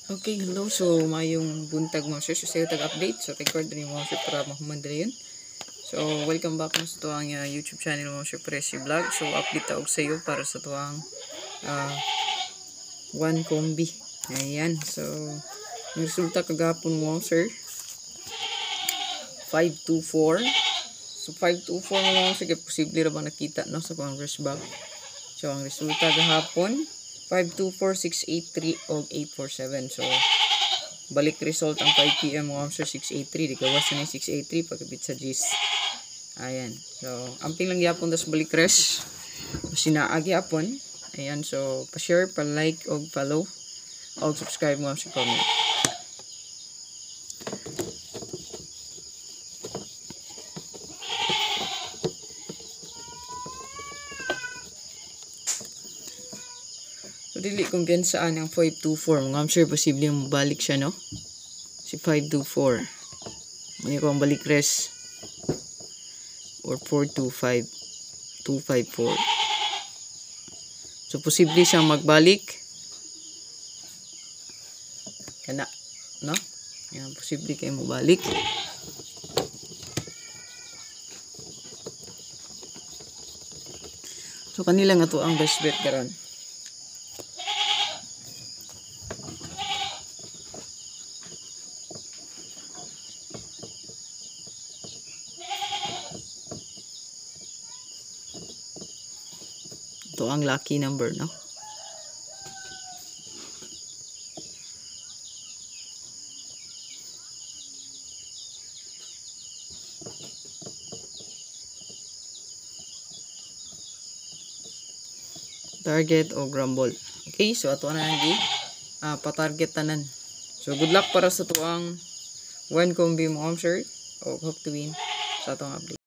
Okay, hello. So, mayong buntag mga sir. So, sa'yo tag-update. So, record rin mga sir para makumanda yun. So, welcome back mo sa tuwang YouTube channel mga sir Presi Vlog. So, update ako sa iyo para sa tuwang one combi. Ayan. So, yung resulta kagapon mo sir. 524. So, 524 mo mga sir. Posible na ba nakita no, sa Congress bag. So, ang resulta gahapon 524, 683 o 847. So, balik result ang 5 PM mga sir 683. Di gawas na yung 683 pagkabit sa GIS. Ayan. So, amping lang yapon das balik res. Sinaagi yapon. Ayan. So, pa-share, pa-like, o follow, o subscribe mga sir comment. So, dili kumpiyansaan ang 524. Mga sure, posible yung mabalik siya, no? Si 524. Muna ko ang balik res. Or 425. 254. So, posible siyang magbalik. Kana, no? Yan, posible kayo mabalik. So, kanila nga to ang best bet karon. Ito ang lucky number, no? Target o grumble. Okay, so ato na lagi pa-target tanan. So good luck para sa tuang one combi mo sir. O hope to win sa atong update.